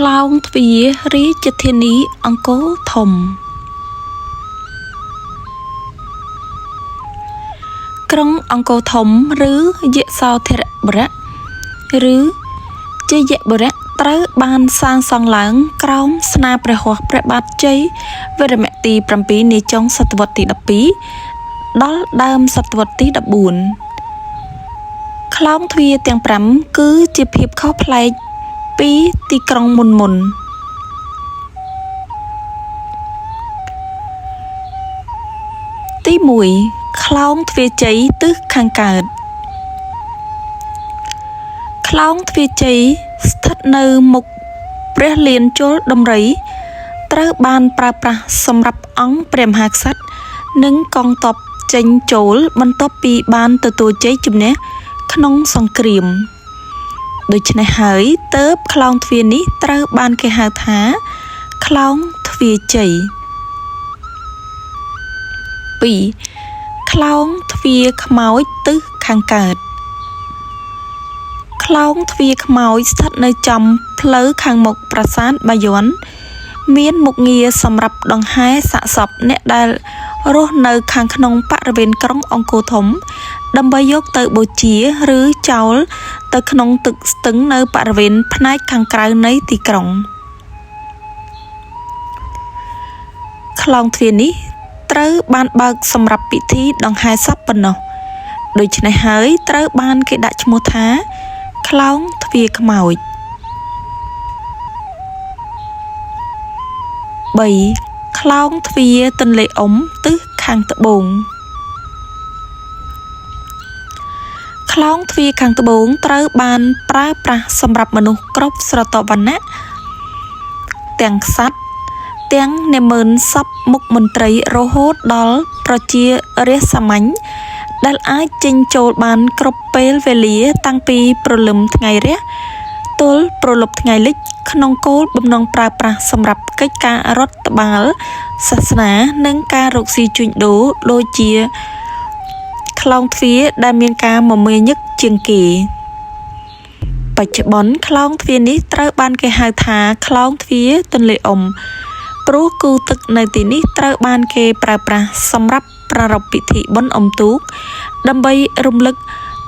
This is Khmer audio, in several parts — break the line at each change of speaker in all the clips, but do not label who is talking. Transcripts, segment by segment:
ក្លោងទ្វាររាជធានីអង្គរធំក្រុងអង្គរធំឬយសោធរបុរៈឬជយបុរៈត្រូវបានសាងសង់ឡើងក្រោមស្នាព្រះហស្ថព្រះបាទជ័យវរ្ម័នទី 7 នាចុងសតវត្សទី 12 ដល់ដើមសតវត្សទី 14 ក្លោងទ្វារទាំង 5 គឺជាភាពខុសប្លែកពីទីក្រុងមុនទី 1 ក្លោងទ្វារជ័យទិសខាងកើតក្លោងទ្វារជ័យស្ថិតនៅមុខព្រះលានជលដំរីត្រូវបានប្រើប្រាស់សម្រាប់អង្គព្រះមហាក្សត្រនិងកងទ័ពចេញចូលបន្ទាប់ពីបានទទួលជ័យជំនះក្នុងសង្គ្រាមដូច្នេះហើយទើបក្លោងទ្វារនេះត្រូវបានគេហៅថាក្លោងទ្វារជ័យ 2. ក្លោងទ្វារខ្មោចទិសខាងកើតក្លោងទ្វារខ្មោចស្ថិតនៅចំផ្លូវខាងមុខប្រាសាទបាយ័នមានមុខងារសម្រាប់ដង្ហែសាកសពអ្នកដែលរស់នៅខាងក្នុងបរិវេណក្រុងអង្គរធំដើម្បីយកទៅបូជាឬចោលទៅក្នុងទឹកស្ទឹងនៅបរិវេណផ្នែកខាងក្រៅនៃទីក្រុងក្លោងទ្វារនេះត្រូវបានបើកសម្រាប់ពិធីដង្ហែសពប៉ុណ្ណោះដូច្នេះហើយត្រូវបានគេដាក់ឈ្មោះថាក្លោងទ្វារខ្មោច 3. ក្លោងទ្វារទន្លេអ៊ុំទិសខាងត្បូងក្លោងទ្វារខាងត្បូងត្រូវបានប្រើប្រាស់សម្រាប់មនុស្សគ្រប់ស្រទាប់វណ្ណៈទាំងក្សត្រទាំងនាម៉ឺនសពមុខមន្ត្រីរហូតដល់ប្រជារាស្ត្រសាមញ្ញដែលអាចចេញចូលបានគ្រប់ពេលវេលាតាំងពីព្រលឹមថ្ងៃរះទល់ព្រលប់ថ្ងៃលិចក្នុងគោលបំណងប្រើប្រាស់សម្រាប់កិច្ចការរដ្ឋបាលសាសនានិងការរកស៊ីជួញដូរដូចជាក្លោងទ្វារដែលមានការមមាញឹកជាងគេបច្ចុប្បន្នក្លោងទ្វារនេះត្រូវបានគេហៅថាក្លោងទ្វារទន្លេអ៊ុំព្រោះគូទឹកនៅទីនេះត្រូវបានគេប្រើប្រាស់សម្រាប់ប្រារព្ធពិធីបុណ្យអុំទូកដើម្បីរំលឹក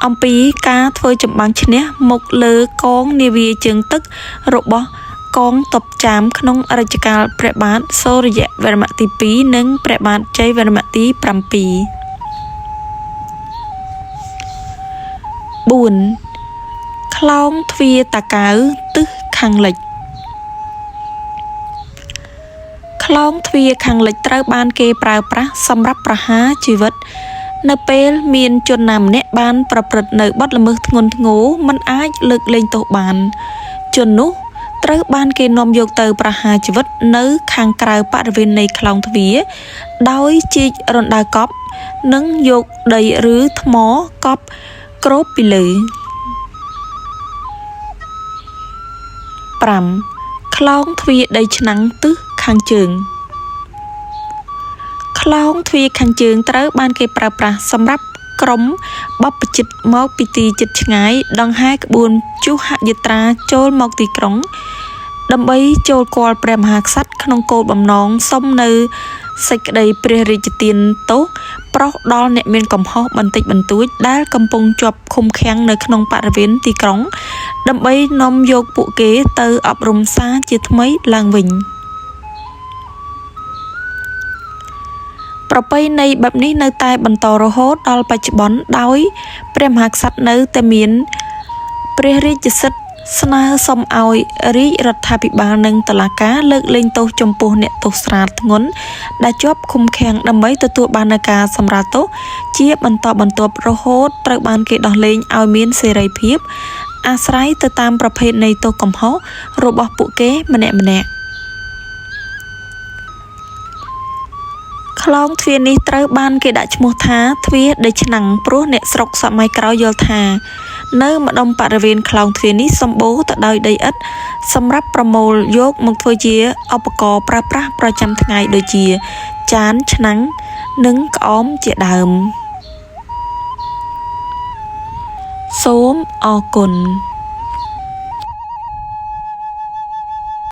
អំពីការធ្វើចម្បាំងឈ្នះមកលើកងនាវាជើងទឹករបស់កងទ័ពចាមក្នុងរជ្ជកាលព្រះបាទសូរ្យវរ្ម័នទី 2 និងព្រះបាទជ័យវរ្ម័នទី 7 4. ក្លោងទ្វារតាកៅទិសខាងលិចក្លោងទ្វារខាងលិចត្រូវបានគេប្រើប្រាស់សម្រាប់ប្រហារជីវិតនៅពេលមានជនណាម្នាក់បានប្រព្រឹត្តនៅបទល្មើសធ្ងន់ធ្ងរមិនអាចលើកលែងទោសបានជននោះត្រូវបានគេនាំយកទៅប្រហារជីវិតនៅខាងក្រៅបរិវេណនៃក្លោងទ្វារដោយជីករណ្ដៅកប់និងយកដីឬថ្មកប់គ្របពីលើ 5. ក្លោងទ្វារដីឆ្នាំងទិសខាងជើងក្លោងទ្វារខាងជើងត្រូវបានគេប្រើប្រាស់សម្រាប់ក្រុមបព្វជិតមកពីទីជិតឆ្ងាយដង្ហែក្បួនជុហយាត្រាចូលមកទីក្រុងដើម្បីចូលគាល់ព្រះមហាក្សត្រក្នុងគោលបំណងសុំនៅសេចក្តីព្រះរាជទានទោសប្រោសដល់អ្នកមានកំហុសបន្តិចបន្តួចដែលកំពុងជាប់ឃុំឃាំងនៅក្នុងបរិវេណទីក្រុងដើម្បីនាំយកពួកគេទៅអប់រំសារជាថ្មីឡើងវិញប្រពៃណីបែបនេះនៅតែបន្តរហូតដល់បច្ចុប្បន្នដោយព្រះមហាក្សត្រនៅតែមានព្រះរាជសិទ្ធិស្នើសុំឲ្យរាជរដ្ឋាភិបាលនិងតុលាការលើកលែងទោសចំពោះអ្នកទោសស្រាលធ្ងន់ដែលជាប់ឃុំឃាំងដើម្បីទទួលបាននូវការសម្រាលទោសជាបន្តបន្ទាប់រហូតត្រូវបានគេដោះលែងឲ្យមានសេរីភាពអាស្រ័យទៅតាមប្រភេទនៃទោសកំហុសរបស់ពួកគេម្នាក់ៗក្លោងទ្វារនេះត្រូវបានគេដាក់ឈ្មោះថាទ្វារដីឆ្នាំងព្រោះអ្នកស្រុកសម័យក្រោយយល់ថានៅម្ដុំបរិវេណក្លោងទ្វារនេះសម្បូរទៅដោយដីឥដ្ឋសម្រាប់ប្រមូលយកមកធ្វើជាឧបករណ៍ប្រើប្រាស់ប្រចាំថ្ងៃដូចជាចានឆ្នាំងនិងក្អមជាដើមសូមអរគុណ